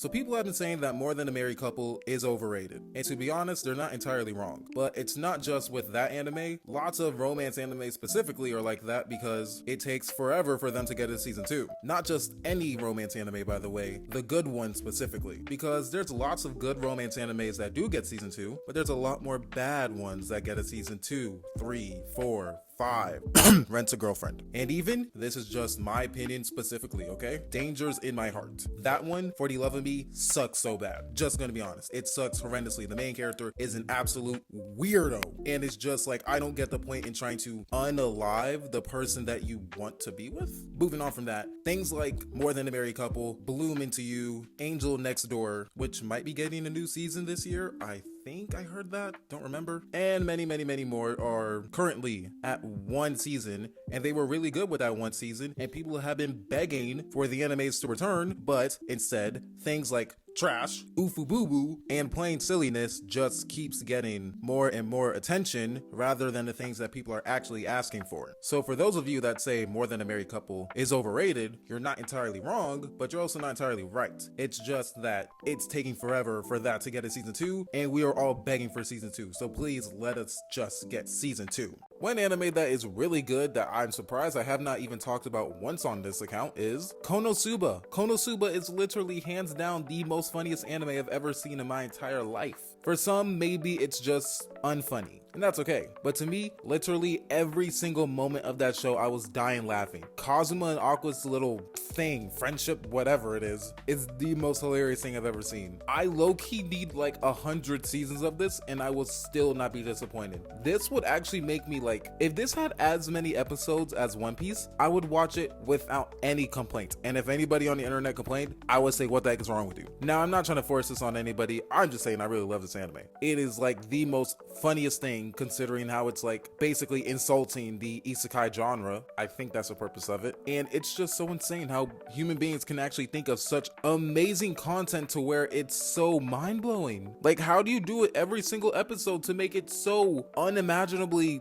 So people have been saying that More Than a Married Couple is overrated. And to be honest, they're not entirely wrong. But it's not just with that anime. Lots of romance anime specifically are like that because it takes forever for them to get to season 2. Not just any romance anime, by the way, the good ones specifically. Because there's lots of good romance animes that do get season 2, but there's a lot more bad ones that get a season 2, 3, 4, 5. Rent a Girlfriend. And even, this is just my opinion specifically, okay? Danger's in My Heart. That one, For the Love of Me, sucks so bad. Just gonna be honest. It sucks horrendously. The main character is an absolute weirdo. And it's just like, I don't get the point in trying to unalive the person that you want to be with. Moving on from that, things like More Than a Married Couple, Bloom Into You, Angel Next Door, which might be getting a new season this year, I think I heard that, don't remember. And many, many, many more are currently at one season, and they were really good with that one season, and people have been begging for the animes to return, but instead, things like trash, oofu boo boo, and plain silliness just keeps getting more and more attention rather than the things that people are actually asking for. So for those of you that say More Than a Married Couple is overrated, you're not entirely wrong, but you're also not entirely right. It's just that it's taking forever for that to get a season 2, and we are all begging for season 2. So please let us just get season 2. One anime that is really good that I'm surprised I have not even talked about once on this account is Konosuba. Konosuba is literally hands down the most funniest anime I've ever seen in my entire life. For some, maybe it's just unfunny, and that's okay. But to me, literally every single moment of that show, I was dying laughing. Kazuma and Aqua's little thing, friendship, whatever it is the most hilarious thing I've ever seen. I low-key need like 100 seasons of this, and I will still not be disappointed. This would actually make me like, if this had as many episodes as One Piece, I would watch it without any complaint. And if anybody on the internet complained, I would say, what the heck is wrong with you? Now, I'm not trying to force this on anybody. I'm just saying I really love this anime. It is like the most funniest thing considering how it's like basically insulting the isekai genre. I think that's the purpose of it. And it's just so insane how human beings can actually think of such amazing content to where it's so mind-blowing. Like, how do you do it every single episode to make it so unimaginably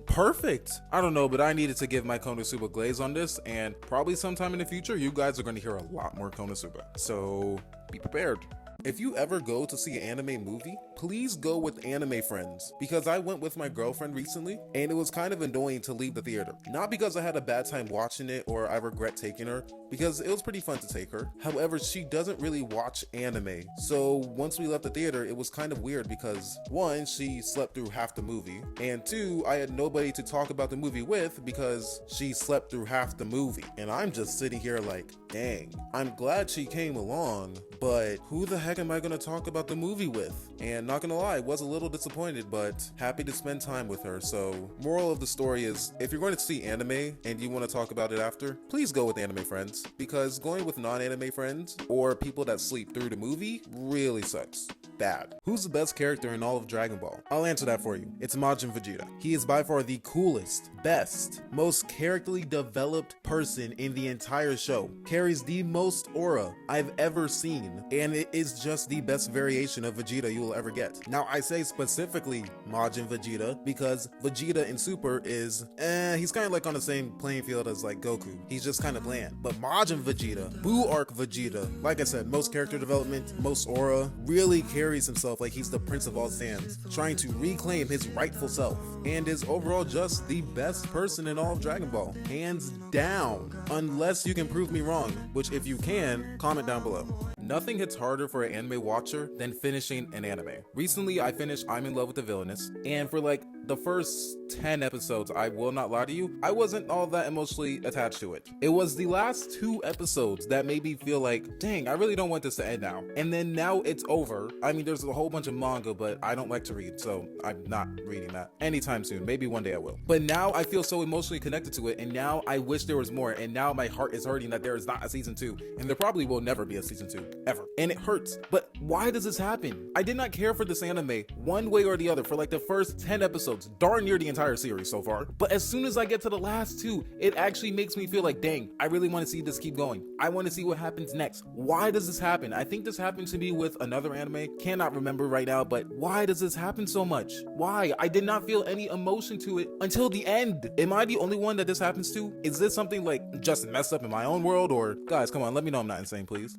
perfect? I don't know, but I needed to give my Konosuba glaze on this, and probably sometime in the future you guys are going to hear a lot more Konosuba, so be prepared. If you ever go to see an anime movie, please go with anime friends, because I went with my girlfriend recently and it was kind of annoying to leave the theater. Not because I had a bad time watching it or I regret taking her, because it was pretty fun to take her. However, she doesn't really watch anime. So once we left the theater, it was kind of weird because 1, she slept through half the movie, and 2, I had nobody to talk about the movie with because she slept through half the movie. And I'm just sitting here like, dang, I'm glad she came along, but who the heck am I gonna talk about the movie with? And not gonna lie, was a little disappointed, but happy to spend time with her. So moral of the story is, if you're going to see anime and you want to talk about it after, please go with anime friends, because going with non-anime friends or people that sleep through the movie really sucks. Bad. Who's the best character in all of Dragon Ball? I'll answer that for you. It's Majin Vegeta. He is by far the coolest, best, most characterly developed person in the entire show. Carries the most aura I've ever seen, and it is just the best variation of Vegeta you will ever get. Now, I say specifically Majin Vegeta because Vegeta in Super is, he's kind of like on the same playing field as like Goku. He's just kind of bland. But Majin Vegeta, Buu Arc Vegeta, like I said, most character development, most aura, really carries himself like he's the Prince of all Saiyans, trying to reclaim his rightful self, and is overall just the best person in all of Dragon Ball, hands down, unless you can prove me wrong, which if you can, comment down below. Nothing hits harder for an anime watcher than finishing an anime. Recently, I finished I'm in Love with the Villainess, and for like the first 10 episodes, I will not lie to you, I wasn't all that emotionally attached to it. It was the last 2 episodes that made me feel like, dang, I really don't want this to end now. And then now it's over. I mean, there's a whole bunch of manga, but I don't like to read, so I'm not reading that anytime soon. Maybe one day I will. But now I feel so emotionally connected to it, and now I wish there was more, and now my heart is hurting that there is not a season 2, and there probably will never be a season 2, ever. And it hurts. But why does this happen? I did not care for this anime one way or the other for like the first 10 episodes, darn near the entire series so far. But as soon as I get to the last 2, it actually makes me feel like, dang, I really want to see this keep going. I want to see what happens next. Why does this happen? I think this happened to me with another anime. Cannot remember right now, but why does this happen so much? Why? I did not feel any emotion to it until the end. Am I the only one that this happens to? Is this something like just messed up in my own world? Or guys, come on, let me know I'm not insane, please.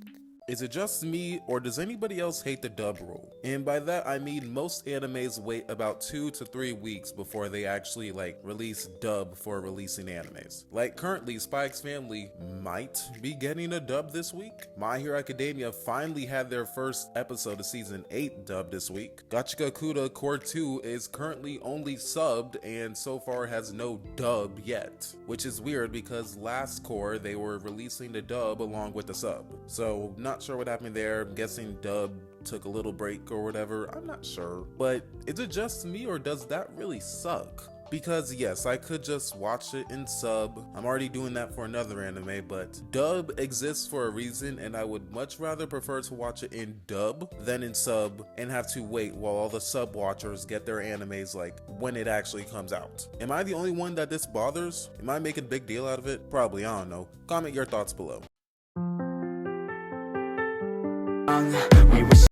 Is it just me, or does anybody else hate the dub rule? And by that I mean most animes wait about 2 to 3 weeks before they actually release dub for releasing animes. Like currently Spy X Family might be getting a dub this week. My Hero Academia finally had their first episode of season 8 dubbed this week. Gachika Kuda Core 2 is currently only subbed and so far has no dub yet, which is weird because last core they were releasing the dub along with the sub. So not sure what happened there. I'm guessing dub took a little break or whatever. I'm not sure. But is it just me, or does that really suck? Because yes, I could just watch it in sub. I'm already doing that for another anime, but dub exists for a reason, and I would much rather prefer to watch it in dub than in sub and have to wait while all the sub watchers get their animes when it actually comes out. Am I the only one that this bothers? Am I making a big deal out of it? Probably, I don't know. Comment your thoughts below.